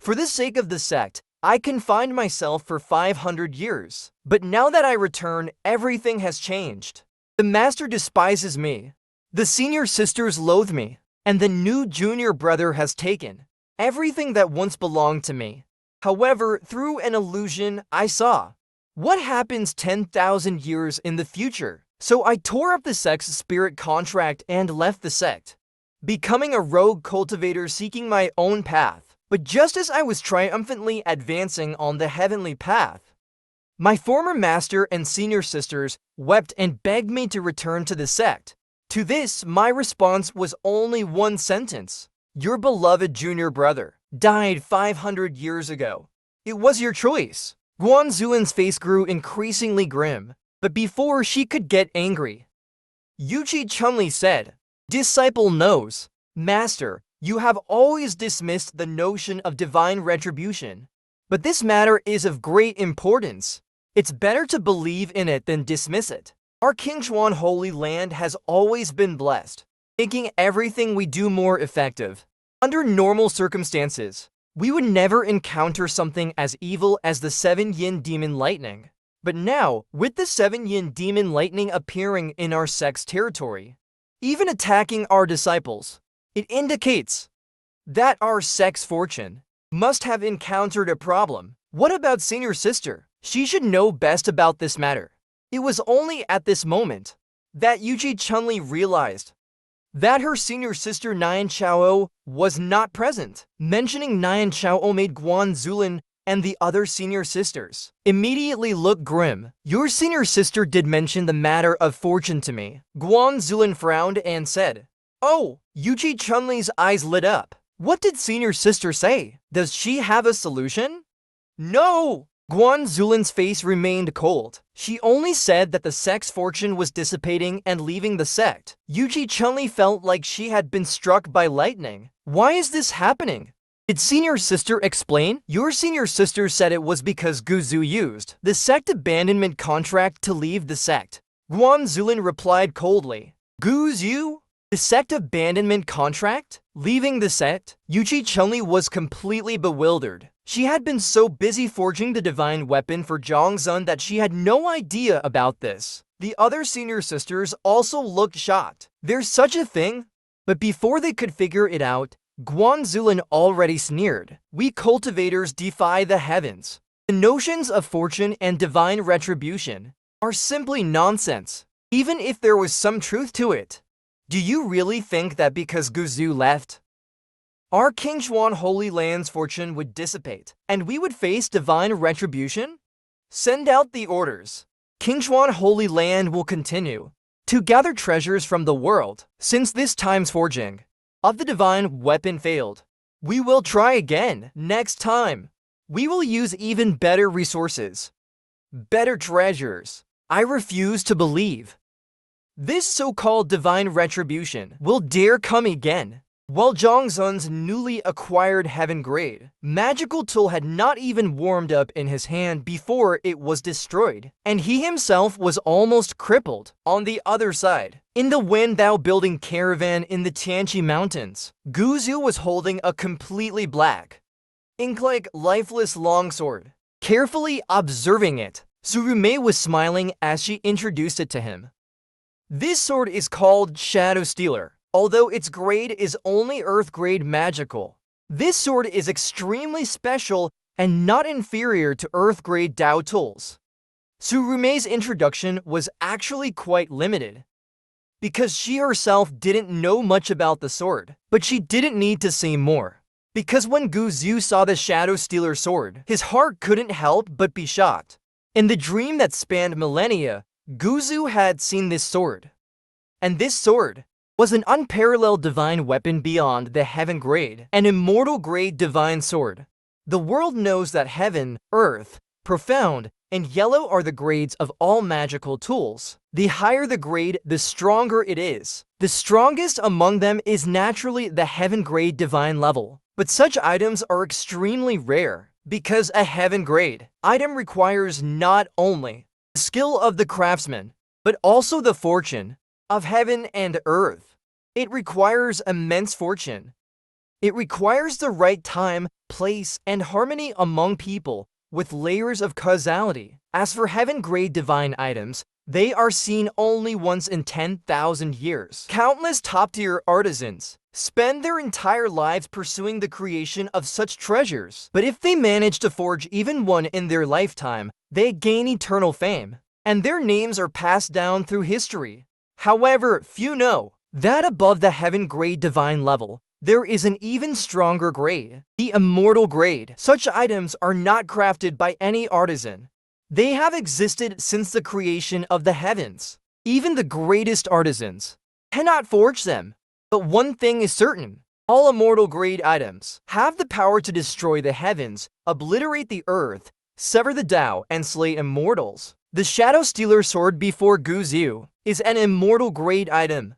For the sake of the sect, I confined myself for 500 years. But now that I return, everything has changed. The master despises me. The senior sisters loathe me. And the new junior brother has taken everything that once belonged to me. However, through an illusion, I saw what happens 10,000 years in the future. So I tore up the sect's spirit contract and left the sect, becoming a rogue cultivator seeking my own path. But just as I was triumphantly advancing on the heavenly path, my former master and senior sisters wept and begged me to return to the sect. To this, my response was only one sentence. Your beloved junior brother died 500 years ago. It was your choice. Guanzulin's face grew increasingly grim, but before she could get angry, Yuchi Chunli said, "Disciple knows. Master, you have always dismissed the notion of divine retribution, but this matter is of great importance. It's better to believe in it than dismiss it. Our Qingchuan Holy Land has always been blessed, making everything we do more effective. Under normal circumstances, we would never encounter something as evil as the 7 Yin Demon Lightning. But now, with the 7 Yin Demon Lightning appearing in our sect's territory, even attacking our disciples, it indicates that our sect's fortune must have encountered a problem. What about senior sister? She should know best about this matter." It was only at this moment that Yuchi Chunli realized that her senior sister Nian Chao was not present. Mentioning Nian Chao made Guanzulin and the other senior sisters immediately look grim. "Your senior sister did mention the matter of fortune to me." Guanzulin frowned and said, "Oh!" Yuchi Chunli's eyes lit up. "What did senior sister say? Does she have a solution?" "No!" Guanzulin's face remained cold. She only said that the sect's fortune was dissipating and leaving the sect. Yuchi Chunli felt like she had been struck by lightning. Why is this happening? Did senior sister explain? Your senior sister said it was because Guzu used the sect abandonment contract to leave the sect. Guanzulin replied coldly. Guzu? The sect abandonment contract? Leaving the sect? Yuchi Chunli was completely bewildered. She had been so busy forging the divine weapon for Zhongzun that she had no idea about this. The other senior sisters also looked shocked. There's such a thing? But before they could figure it out, Guanzulin already sneered. We cultivators defy the heavens. The notions of fortune and divine retribution are simply nonsense, even if there was some truth to it. Do you really think that because Guzu left, our Qingchuan Holy Land's fortune would dissipate, and we would face divine retribution? Send out the orders. Qingchuan Holy Land will continue to gather treasures from the world. Since this time's forging of the divine weapon failed, we will try again. Next time, we will use even better resources, better treasures. I refuse to believe this so-called divine retribution will dare come again. While Zhongzun's newly acquired heaven grade magical tool had not even warmed up in his hand before it was destroyed, and he himself was almost crippled. On the other side, in the Wendao building caravan in the Tianqi Mountains, Guzu was holding a completely black, ink-like lifeless longsword, carefully observing it. Rumei was smiling as she introduced it to him. This sword is called Shadow Stealer. Although its grade is only Earth grade magical, this sword is extremely special and not inferior to Earth grade Dao tools. Rumei's introduction was actually quite limited, because she herself didn't know much about the sword, but she didn't need to say more. Because when Guzu saw the Shadow Stealer sword, his heart couldn't help but be shocked. In the dream that spanned millennia, Guzu had seen this sword. And this sword was an unparalleled divine weapon beyond the heaven grade, an immortal grade divine sword. The world knows that heaven, earth, profound, and yellow are the grades of all magical tools. The higher the grade, the stronger it is. The strongest among them is naturally the heaven grade divine level. But such items are extremely rare, because a heaven grade item requires not only the skill of the craftsman, but also the fortune of heaven and earth. It requires immense fortune. It requires the right time, place, and harmony among people, with layers of causality. As for heaven-grade divine items, they are seen only once in 10,000 years. Countless top-tier artisans spend their entire lives pursuing the creation of such treasures. But if they manage to forge even one in their lifetime, they gain eternal fame, and their names are passed down through history. However, few know that above the heaven-grade divine level, there is an even stronger grade, the immortal grade. Such items are not crafted by any artisan. They have existed since the creation of the heavens. Even the greatest artisans cannot forge them. But one thing is certain: all immortal grade items have the power to destroy the heavens, obliterate the earth, sever the Tao, and slay immortals. The Shadow Stealer sword before Guzu is an immortal grade item.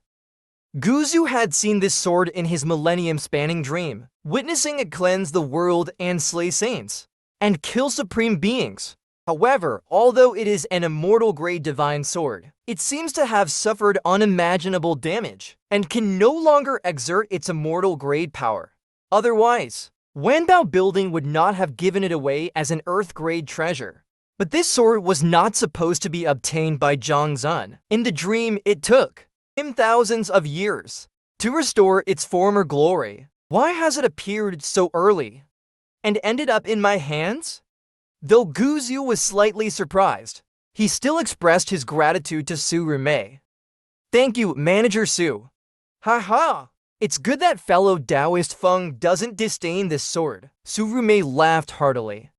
Guzu had seen this sword in his millennium-spanning dream, witnessing it cleanse the world and slay saints, and kill supreme beings. However, although it is an immortal grade divine sword, it seems to have suffered unimaginable damage, and can no longer exert its immortal grade power. Otherwise, Wanbao Building would not have given it away as an earth-grade treasure. But this sword was not supposed to be obtained by Zhang Zun. In the dream, it took him thousands of years to restore its former glory. Why has it appeared so early and ended up in my hands? Though Guzu was slightly surprised, he still expressed his gratitude to Su Rumei. Thank you, Manager Su. Haha, it's good that fellow Taoist Feng doesn't disdain this sword. Su Rumei laughed heartily.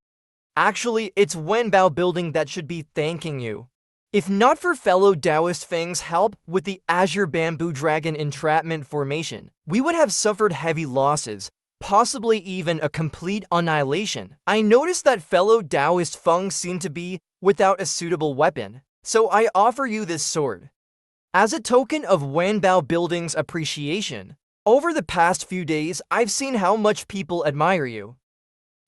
Actually, it's Wanbao Building that should be thanking you. If not for fellow Taoist Feng's help with the Azure Bamboo Dragon entrapment formation, we would have suffered heavy losses, possibly even a complete annihilation. I noticed that fellow Taoist Feng seemed to be without a suitable weapon, so I offer you this sword. As a token of Wanbao Building's appreciation, over the past few days I've seen how much people admire you,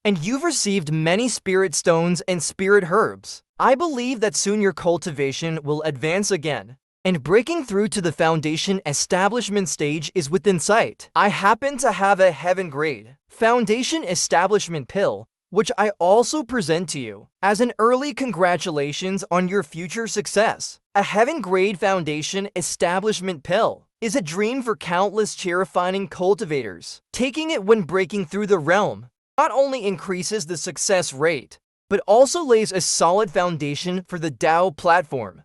and you've received many spirit stones and spirit herbs. I believe that soon your cultivation will advance again, and breaking through to the foundation establishment stage is within sight. I happen to have a heaven-grade foundation establishment pill, which I also present to you as an early congratulations on your future success. A heaven-grade foundation establishment pill is a dream for countless terrifying cultivators. Taking it when breaking through the realm not only increases the success rate, but also lays a solid foundation for the Tao platform,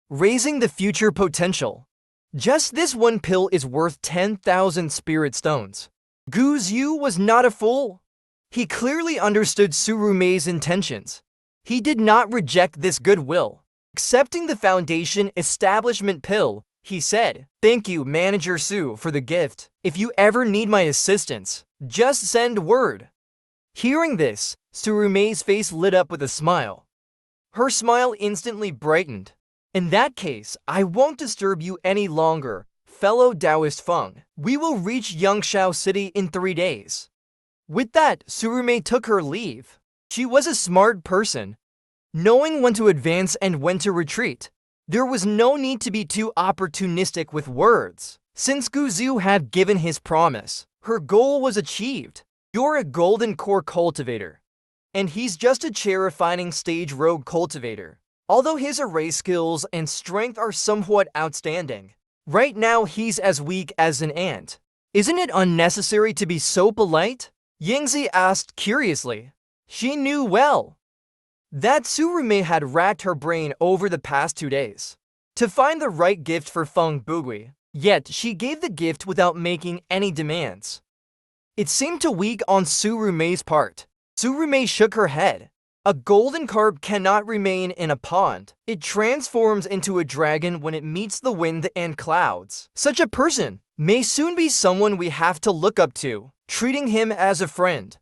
raising the future potential. Just this one pill is worth 10,000 spirit stones. Guzu was not a fool. He clearly understood Su Rumei's intentions. He did not reject this goodwill. Accepting the foundation establishment pill, he said, "Thank you, Manager Su, for the gift. If you ever need my assistance, just send word." Hearing this, Su Rumei's face lit up with a smile. Her smile instantly brightened. In that case, I won't disturb you any longer, fellow Taoist Feng. We will reach Yangshao City in 3 days. With that, Su Rumei took her leave. She was a smart person, knowing when to advance and when to retreat. There was no need to be too opportunistic with words. Since Guzu had given his promise, her goal was achieved. You're a golden core cultivator, and he's just a chair-refining stage rogue cultivator. Although his array skills and strength are somewhat outstanding, right now he's as weak as an ant. Isn't it unnecessary to be so polite? Yingzi asked curiously. She knew well that Su Rumei had racked her brain over the past 2 days to find the right gift for Feng Bugui, yet she gave the gift without making any demands. It seemed too weak on Su Rumei's part. Su Rumei shook her head. A golden carp cannot remain in a pond. It transforms into a dragon when it meets the wind and clouds. Such a person may soon be someone we have to look up to. Treating him as a friend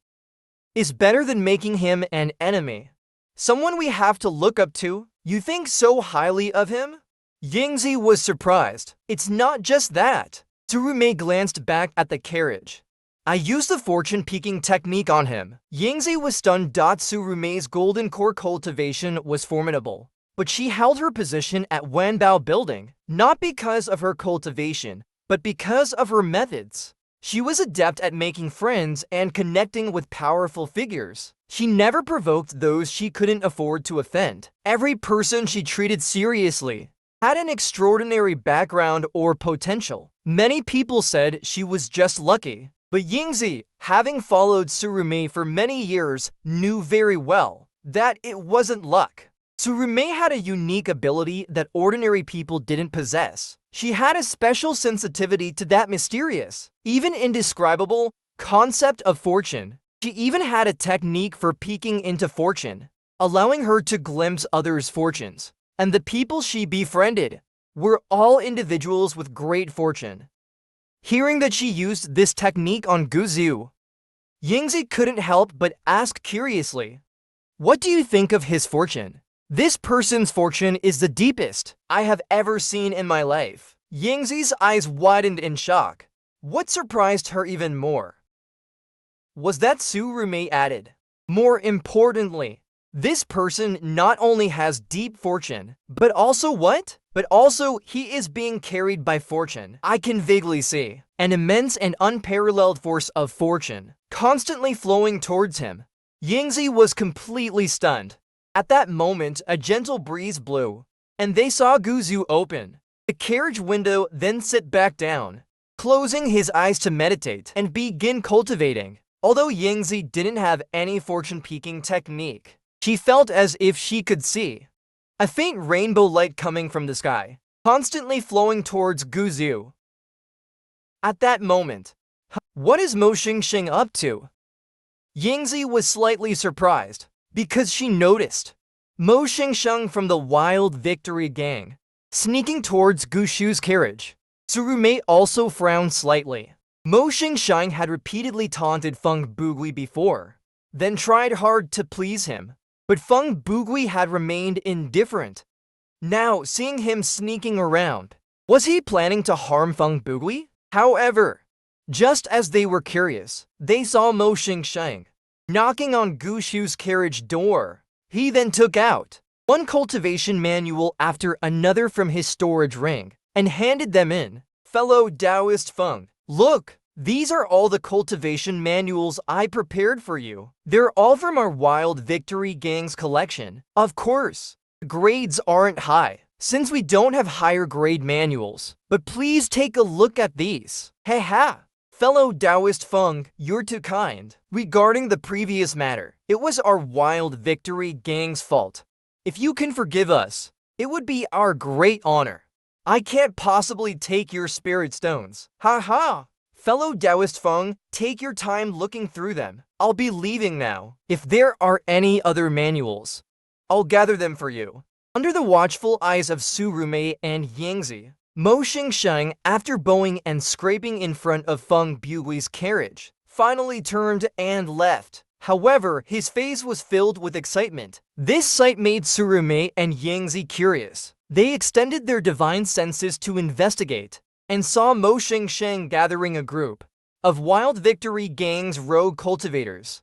is better than making him an enemy. Someone we have to look up to? You think so highly of him? Yingzi was surprised. It's not just that. Su Rumei glanced back at the carriage. I used the fortune-peaking technique on him. Yingzi was stunned. Su Rumei's golden core cultivation was formidable, but she held her position at Wanbao Building, not because of her cultivation, but because of her methods. She was adept at making friends and connecting with powerful figures. She never provoked those she couldn't afford to offend. Every person she treated seriously had an extraordinary background or potential. Many people said she was just lucky. But Yingzi, having followed Rumei for many years, knew very well that it wasn't luck. Rumei had a unique ability that ordinary people didn't possess. She had a special sensitivity to that mysterious, even indescribable, concept of fortune. She even had a technique for peeking into fortune, allowing her to glimpse others' fortunes. And the people she befriended were all individuals with great fortune. Hearing that she used this technique on Guzu, Yingzi couldn't help but ask curiously, "What do you think of his fortune?" "This person's fortune is the deepest I have ever seen in my life." Yingzi's eyes widened in shock. What surprised her even more was that Rumei added, "More importantly, this person not only has deep fortune, but also what? But also he is being carried by fortune. I can vaguely see an immense and unparalleled force of fortune constantly flowing towards him." Yingzi was completely stunned. At that moment, a gentle breeze blew, and they saw Guzu open the carriage window, then sit back down, closing his eyes to meditate and begin cultivating. Although Yingzi didn't have any fortune-peeking technique, she felt as if she could see a faint rainbow light coming from the sky, constantly flowing towards Guzu. At that moment, what is Mou Xingsheng up to? Yingzi was slightly surprised because she noticed Mou Xingsheng from the Wild Victory gang sneaking towards Gushu's carriage. Rumei also frowned slightly. Mou Xingsheng had repeatedly taunted Feng Bugui before, then tried hard to please him. But Feng Bugui had remained indifferent. Now, seeing him sneaking around, was he planning to harm Feng Bugui? However, just as they were curious, they saw Mou Xingsheng knocking on Gushu's carriage door. He then took out one cultivation manual after another from his storage ring and handed them in. "Fellow Taoist Feng, look! These are all the cultivation manuals I prepared for you. They're all from our Wild Victory Gang's collection. Of course, the grades aren't high, since we don't have higher grade manuals. But please take a look at these." "Hey ha! Fellow Taoist Feng, you're too kind. Regarding the previous matter, it was our Wild Victory Gang's fault. If you can forgive us, it would be our great honor. I can't possibly take your spirit stones. Ha ha! Fellow Taoist Feng, take your time looking through them. I'll be leaving now. If there are any other manuals, I'll gather them for you." Under the watchful eyes of Rumei and Yingzi, Mou Xingsheng, after bowing and scraping in front of Feng Bugui's carriage, finally turned and left. However, his face was filled with excitement. This sight made Rumei and Yingzi curious. They extended their divine senses to investigate, and saw Mou Xingsheng gathering a group of Wild Victory Gang's rogue cultivators.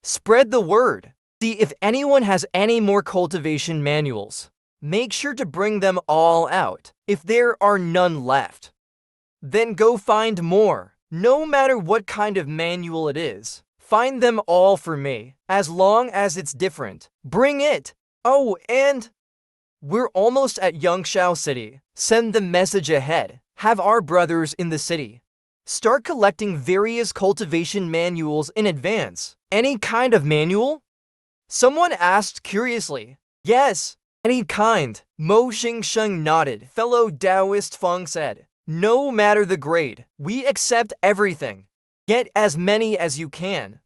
"Spread the word. See if anyone has any more cultivation manuals. Make sure to bring them all out. If there are none left, then go find more. No matter what kind of manual it is, find them all for me. As long as it's different, bring it. Oh, and we're almost at Yangshao City. Send the message ahead. Have our brothers in the city start collecting various cultivation manuals in advance." "Any kind of manual?" someone asked curiously. "Yes, any kind." Mou Xingsheng nodded. Fellow Taoist Feng said, "No matter the grade, we accept everything. Get as many as you can.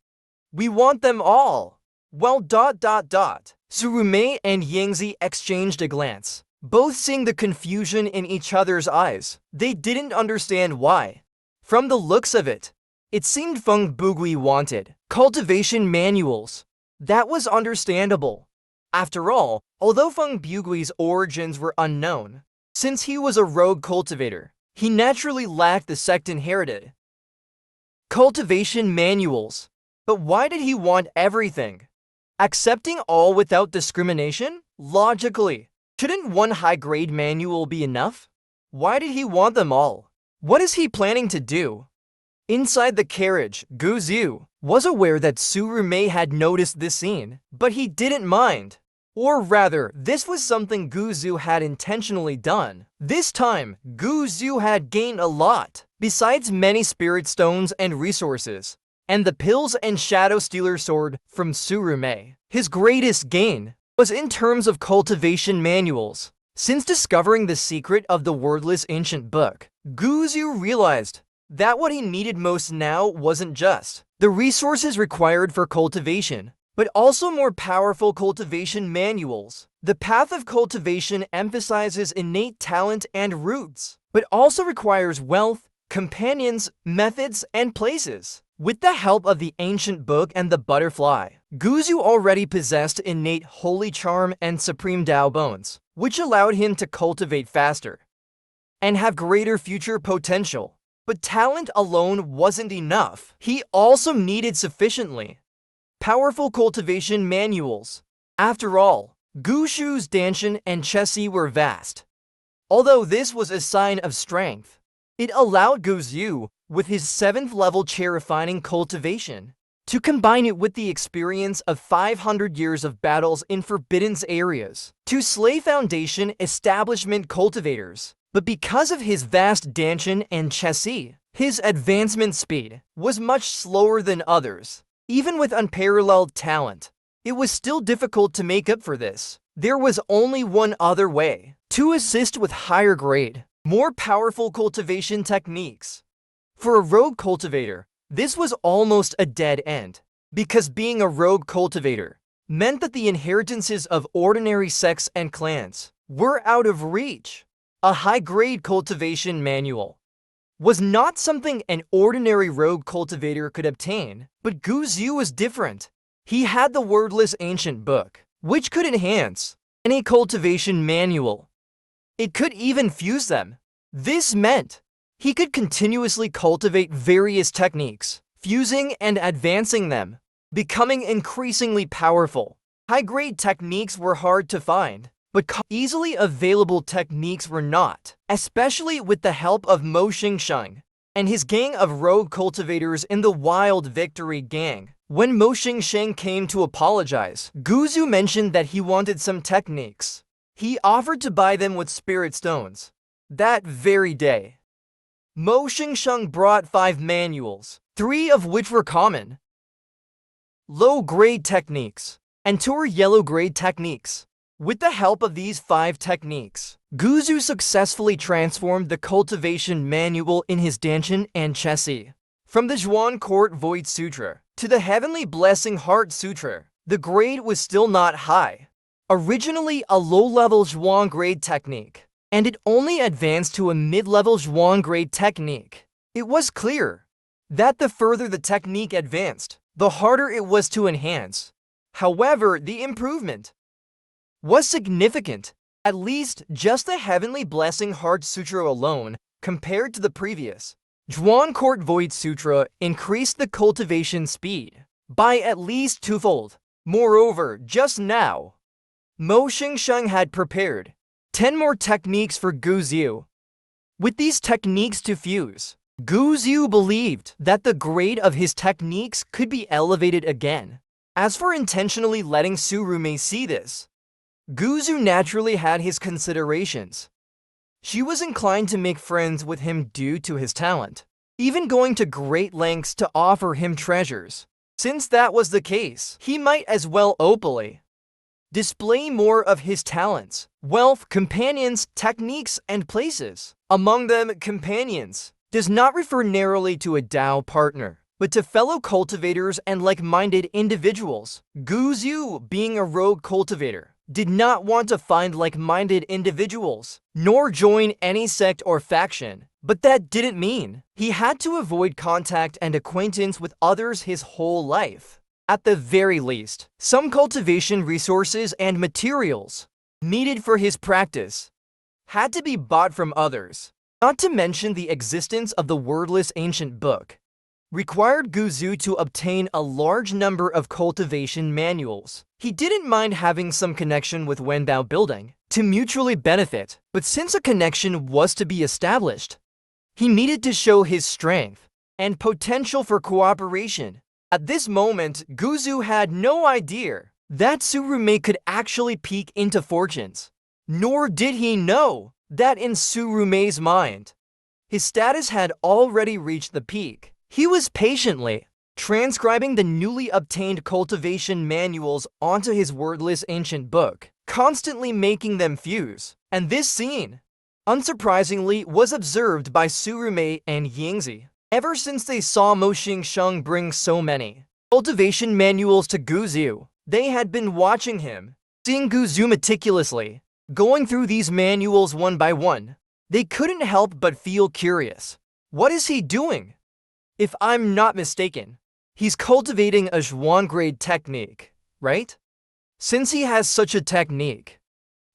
We want them all." Well, Rumei and Yingzi exchanged a glance, both seeing the confusion in each other's eyes. They didn't understand why. From the looks of it, it seemed Feng Bugui wanted cultivation manuals. That was understandable. After all, although Feng Bugui's origins were unknown, since he was a rogue cultivator, he naturally lacked the Sect inherited cultivation manuals. But why did he want everything? Accepting all without discrimination? Logically, shouldn't one high-grade manual be enough? Why did he want them all? What is he planning to do? Inside the carriage, Gu Zhu was aware that Su Rumei had noticed this scene, but he didn't mind. Or rather, this was something Gu Zhu had intentionally done. This time, Gu Zhu had gained a lot, besides many spirit stones and resources, and the pills and Shadow Stealer sword from Su Rumei. His greatest gain was in terms of cultivation manuals. Since discovering the secret of the wordless ancient book, Gu Zhu realized that what he needed most now wasn't just the resources required for cultivation, but also more powerful cultivation manuals. The path of cultivation emphasizes innate talent and roots, but also requires wealth, companions, methods, and places. With the help of the ancient book and the butterfly, Gu Zhu already possessed innate holy charm and supreme Dao bones, which allowed him to cultivate faster and have greater future potential. But talent alone wasn't enough. He also needed sufficiently powerful cultivation manuals. After all, Gu Shu's Danshan and Chessi were vast. Although this was a sign of strength, it allowed Gu Zhu, with his 7th level refining cultivation, to combine it with the experience of 500 years of battles in forbidden areas, to slay Foundation establishment cultivators. But because of his vast Danshan and Chessi, his advancement speed was much slower than others. Even with unparalleled talent, it was still difficult to make up for this. There was only one other way: to assist with higher grade, more powerful cultivation techniques. For a rogue cultivator, this was almost a dead end, because being a rogue cultivator meant that the inheritances of ordinary sects and clans were out of reach. A high-grade cultivation manual was not something an ordinary rogue cultivator could obtain, but Gu Zhu was different. He had the wordless ancient book, which could enhance any cultivation manual. It could even fuse them. This meant he could continuously cultivate various techniques, fusing and advancing them, becoming increasingly powerful. High-grade techniques were hard to find, but easily available techniques were not, especially with the help of Mou Xingsheng and his gang of rogue cultivators in the Wild Victory gang. When Mou Xingsheng came to apologize, Gu Zhu mentioned that he wanted some techniques. He offered to buy them with spirit stones. That very day, Mou Xingsheng brought 5 manuals, 3 of which were common low-grade techniques and 2 were yellow-grade techniques. With the help of these 5 techniques, Gu Zhu successfully transformed the cultivation manual in his Danshan and Chessi. From the Zhuan Court Void Sutra to the Heavenly Blessing Heart Sutra, the grade was still not high. Originally a low-level Zhuan grade technique, and it only advanced to a mid-level Zhuan grade technique. It was clear that the further the technique advanced, the harder it was to enhance. However, the improvement was significant. At least just the Heavenly Blessing Heart Sutra alone, compared to the previous Zhuan Court Void Sutra, increased the cultivation speed by at least 2-fold. Moreover, just now, Mou Xingsheng had prepared 10 more techniques for Gu Zhu. With these techniques to fuse, Gu Zhu believed that the grade of his techniques could be elevated again. As for intentionally letting Su Rumei see this, Gu Zhu naturally had his considerations. She was inclined to make friends with him due to his talent, even going to great lengths to offer him treasures. Since that was the case, he might as well openly display more of his talents, wealth, companions, techniques, and places. Among them, companions does not refer narrowly to a Dao partner, but to fellow cultivators and like-minded individuals. Gu Zhu, being a rogue cultivator, did not want to find like-minded individuals, nor join any sect or faction. But that didn't mean he had to avoid contact and acquaintance with others his whole life. At the very least, some cultivation resources and materials needed for his practice had to be bought from others. Not to mention the existence of the wordless ancient book required Gu Zhu to obtain a large number of cultivation manuals. He didn't mind having some connection with Wenbao building to mutually benefit, but since a connection was to be established, he needed to show his strength and potential for cooperation. At this moment, Guzu had no idea that Rumei could actually peek into fortunes. Nor did he know that in Rumei's mind, his status had already reached the peak. He was patiently transcribing the newly obtained cultivation manuals onto his wordless ancient book, constantly making them fuse. And this scene, unsurprisingly, was observed by Rumei and Yingzi. Ever since they saw Mou Xingsheng bring so many cultivation manuals to Guzu, they had been watching him, seeing Guzu meticulously, going through these manuals one by one. They couldn't help but feel curious. What is he doing? If I'm not mistaken, he's cultivating a Zhuang grade technique, right? Since he has such a technique,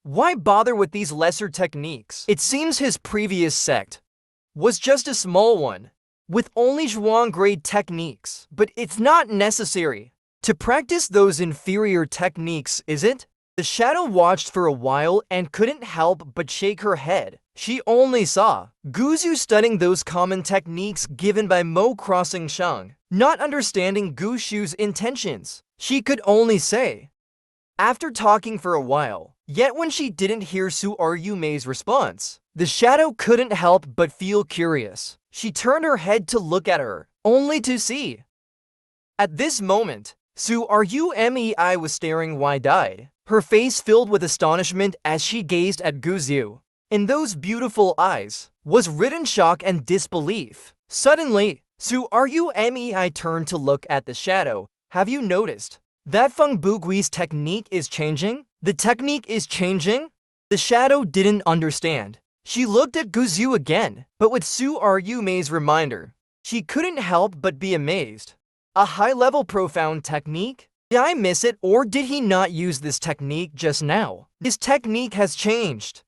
why bother with these lesser techniques? It seems his previous sect was just a small one, with only Zhuang grade techniques, but it's not necessary to practice those inferior techniques, is it? The shadow watched for a while and couldn't help but shake her head. She only saw Guzu studying those common techniques given by Mou Xingsheng, not understanding Guzu's intentions. She could only say, after talking for a while, yet when she didn't hear Rumei's response, the shadow couldn't help but feel curious. She turned her head to look at her, only to see. At this moment, Rumei was staring wide-eyed, her face filled with astonishment as she gazed at Guzu. In those beautiful eyes was written shock and disbelief. Suddenly, Rumei turned to look at the shadow. Have you noticed that Feng Bugui's technique is changing? The technique is changing? The shadow didn't understand. She looked at Guzu again, but with Rumei's reminder, she couldn't help but be amazed. A high-level profound technique? Did I miss it, or did he not use this technique just now? His technique has changed.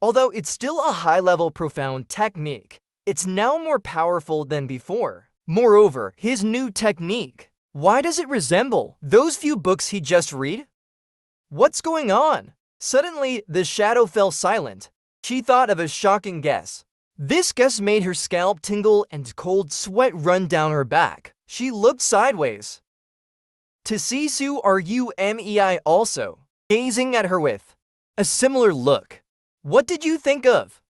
Although it's still a high-level profound technique, it's now more powerful than before. Moreover, his new technique, why does it resemble those few books he just read? What's going on? Suddenly, the shadow fell silent. She thought of a shocking guess. This guess made her scalp tingle and cold sweat run down her back. She looked sideways to see Rumei also, gazing at her with a similar look. What did you think of?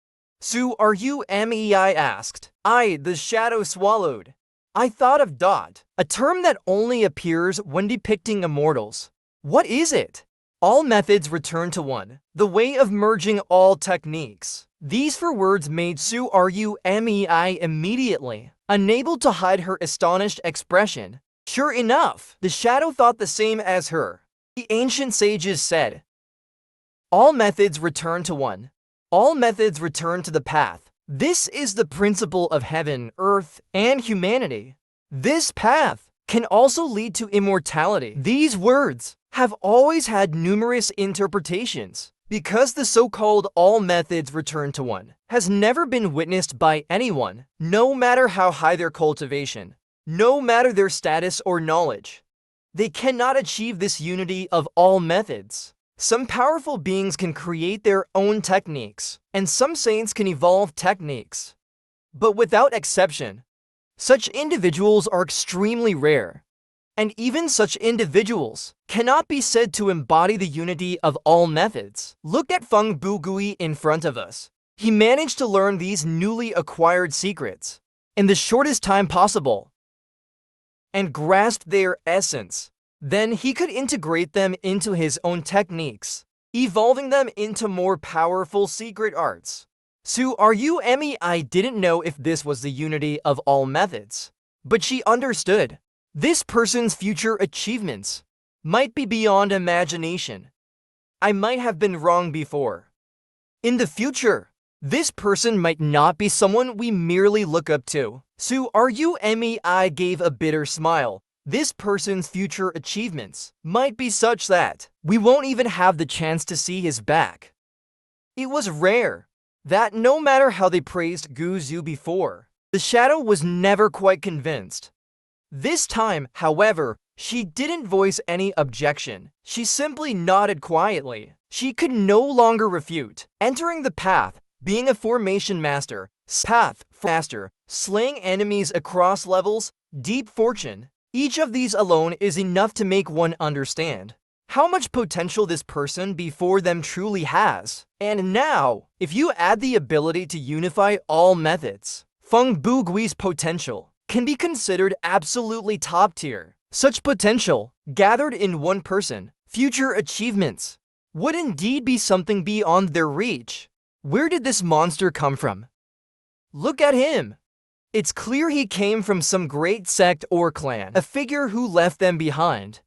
Rumei asked. The shadow swallowed. I thought of dot, a term that only appears when depicting immortals. What is it? All methods return to one, the way of merging all techniques. These four words made Rumei immediately unable to hide her astonished expression. Sure enough, the shadow thought the same as her. The ancient sages said, all methods return to one. All methods return to the path. This is the principle of heaven, earth, and humanity. This path can also lead to immortality. These words have always had numerous interpretations, because the so-called all methods return to one has never been witnessed by anyone, no matter how high their cultivation, no matter their status or knowledge. They cannot achieve this unity of all methods. Some powerful beings can create their own techniques, and some saints can evolve techniques. But without exception, such individuals are extremely rare. And even such individuals cannot be said to embody the unity of all methods. Look at Feng Bugui in front of us. He managed to learn these newly acquired secrets in the shortest time possible and grasped their essence. Then he could integrate them into his own techniques, evolving them into more powerful secret arts. Rumei didn't know if this was the unity of all methods, but she understood. This person's future achievements might be beyond imagination. I might have been wrong before. In the future, this person might not be someone we merely look up to. Rumei gave a bitter smile. This person's future achievements might be such that we won't even have the chance to see his back. It was rare that no matter how they praised Guzu before, the shadow was never quite convinced. This time, however, she didn't voice any objection. She simply nodded quietly. She could no longer refute. Entering the path, being a formation master, path, faster, slaying enemies across levels, deep fortune. Each of these alone is enough to make one understand how much potential this person before them truly has. And now, if you add the ability to unify all methods, Feng Bugui's potential can be considered absolutely top tier. Such potential, gathered in one person, future achievements, would indeed be something beyond their reach. Where did this monster come from? Look at him. It's clear he came from some great sect or clan, a figure who left them behind.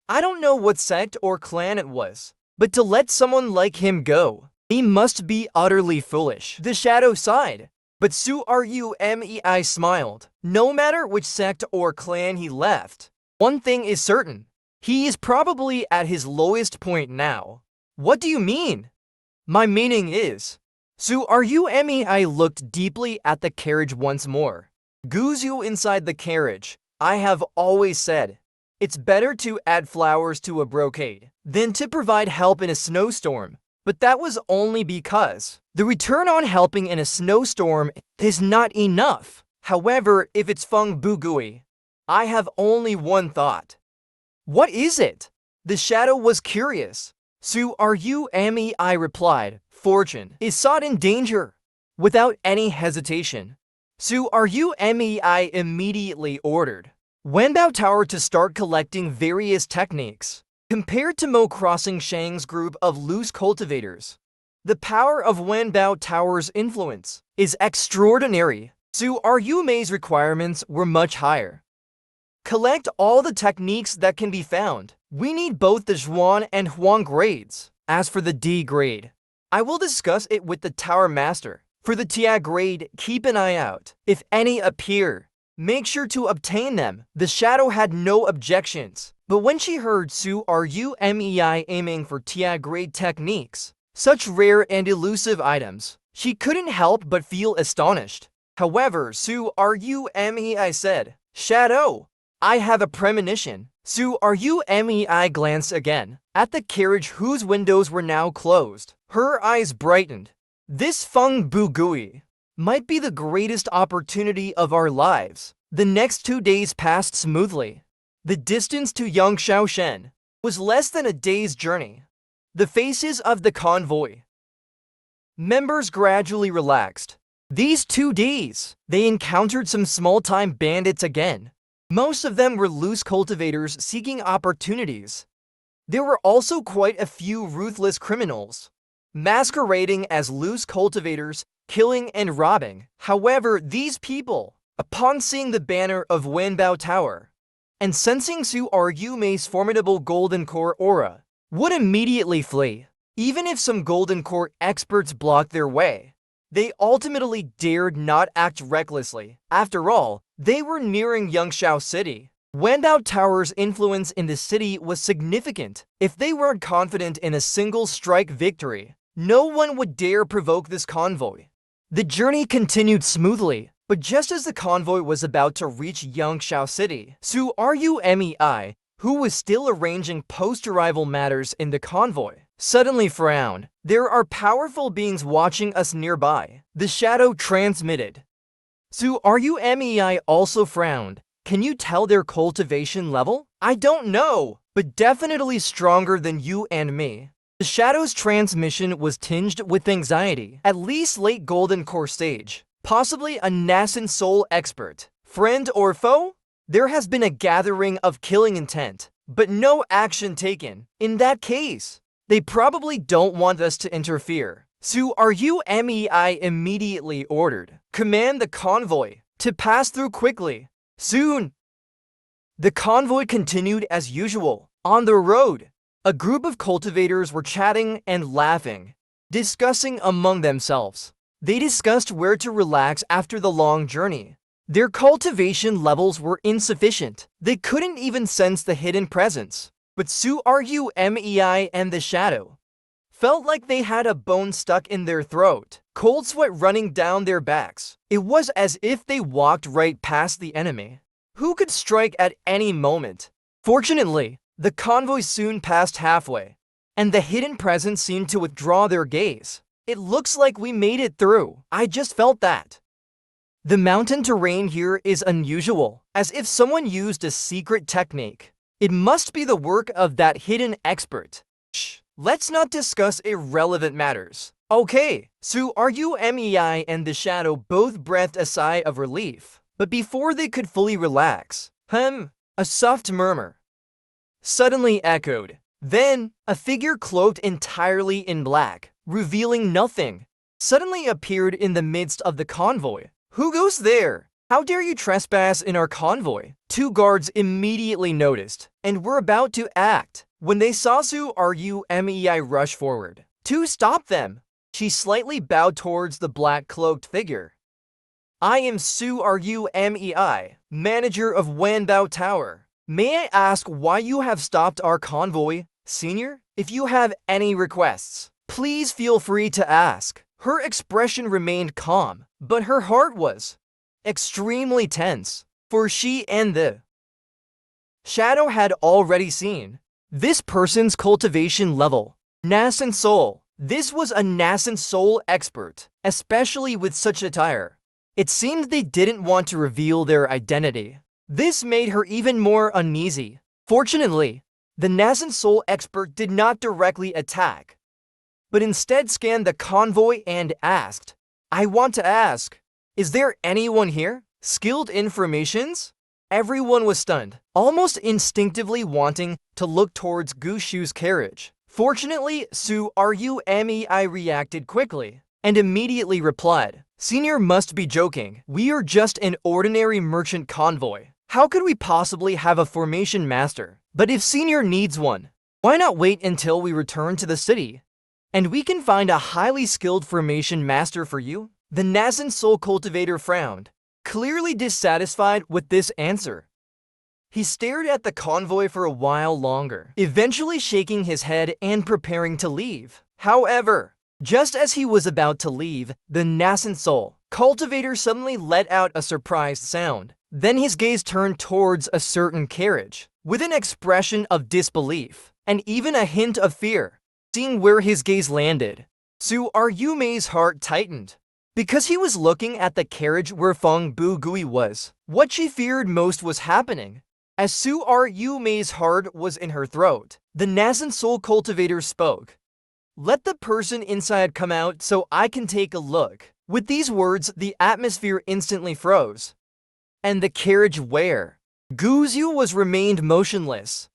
I don't know what sect or clan it was, but to let someone like him go, he must be utterly foolish. The shadow sighed, but Rumei smiled. No matter which sect or clan he left, one thing is certain. He is probably at his lowest point now. What do you mean? My meaning is, Rumei looked deeply at the carriage once more. Guzu inside the carriage. I have always said, it's better to add flowers to a brocade than to provide help in a snowstorm. But that was only because the return on helping in a snowstorm is not enough. However, if it's Feng Bugui, I have only one thought. What is it? The shadow was curious. Rumei replied, fortune is sought in danger. Without any hesitation, Rumei immediately ordered Wenbao Tower to start collecting various techniques. Compared to Mou Xingsheng's group of loose cultivators, the power of Wenbao Tower's influence is extraordinary. Rumei's requirements were much higher. Collect all the techniques that can be found. We need both the Zhuan and Huang grades. As for the D grade, I will discuss it with the Tower Master. For the Tia grade, keep an eye out. If any appear, make sure to obtain them. The shadow had no objections, but when she heard Rumei aiming for Tia grade techniques, such rare and elusive items, she couldn't help but feel astonished. However, Rumei said, Shadow, I have a premonition. Rumei glanced again at the carriage whose windows were now closed. Her eyes brightened. This Feng Bugui might be the greatest opportunity of our lives. The next 2 days passed smoothly. The distance to Yangshaoshen was less than a day's journey. The faces of the convoy members gradually relaxed. These 2 days, they encountered some small-time bandits again. Most of them were loose cultivators seeking opportunities. There were also quite a few ruthless criminals, masquerading as loose cultivators, killing and robbing. However, these people, upon seeing the banner of Wenbao Tower and sensing Rumei's formidable golden core aura, would immediately flee. Even if some golden core experts blocked their way, they ultimately dared not act recklessly. After all, they were nearing Yangshao City. Wenbao Tower's influence in the city was significant. If they weren't confident in a single strike victory, no one would dare provoke this convoy. The journey continued smoothly, but just as the convoy was about to reach Yangshao City, Rumei, who was still arranging post-arrival matters in the convoy, suddenly frowned. There are powerful beings watching us nearby, the shadow transmitted. Rumei also frowned. Can you tell their cultivation level? I don't know, but definitely stronger than you and me. The shadow's transmission was tinged with anxiety. At least late golden core stage, possibly a nascent soul expert. Friend or foe? There has been a gathering of killing intent, but no action taken. In that case, they probably don't want us to interfere. Rumei immediately ordered, command the convoy to pass through quickly. Soon, the convoy continued as usual. On the road, a group of cultivators were chatting and laughing, discussing among themselves. They discussed where to relax after the long journey. Their cultivation levels were insufficient. They couldn't even sense the hidden presence. But Rumei and the shadow felt like they had a bone stuck in their throat, cold sweat running down their backs. It was as if they walked right past the enemy, who could strike at any moment. Fortunately, the convoy soon passed halfway, and the hidden presence seemed to withdraw their gaze. It looks like we made it through. I just felt that. The mountain terrain here is unusual, as if someone used a secret technique. It must be the work of that hidden expert. Shh, let's not discuss irrelevant matters. Okay, so Rumei and the shadow both breathed a sigh of relief. But before they could fully relax, a soft murmur suddenly echoed. Then, a figure cloaked entirely in black, revealing nothing, suddenly appeared in the midst of the convoy. Who goes there? How dare you trespass in our convoy? Two guards immediately noticed, and were about to act, when they saw Rumei rush forward. To stop them, she slightly bowed towards the black-cloaked figure. I am Rumei, manager of Wanbao Tower. May I ask why you have stopped our convoy, senior? If you have any requests, please feel free to ask. Her expression remained calm, but her heart was extremely tense, for she and the shadow had already seen this person's cultivation level. Nascent soul. This was a nascent soul expert, especially with such attire. It seemed they didn't want to reveal their identity. This made her even more uneasy. Fortunately, the nascent soul expert did not directly attack, but instead scanned the convoy and asked, I want to ask, is there anyone here? Skilled informations? Everyone was stunned, almost instinctively wanting to look towards Gushu's carriage. Fortunately, Rumei reacted quickly and immediately replied, Senior must be joking. We are just an ordinary merchant convoy. How could we possibly have a formation master? But if Senior needs one, why not wait until we return to the city, and we can find a highly skilled formation master for you? The nascent soul cultivator frowned, clearly dissatisfied with this answer. He stared at the convoy for a while longer, eventually shaking his head and preparing to leave. However, just as he was about to leave, the nascent soul cultivator suddenly let out a surprised sound. Then his gaze turned towards a certain carriage, with an expression of disbelief, and even a hint of fear. Seeing where his gaze landed, Rumei's heart tightened, because he was looking at the carriage where Feng Bugui was. What she feared most was happening. As Rumei's heart was in her throat, the nascent soul cultivator spoke. Let the person inside come out so I can take a look. With these words, the atmosphere instantly froze, and the carriage where Guzhu was remained motionless.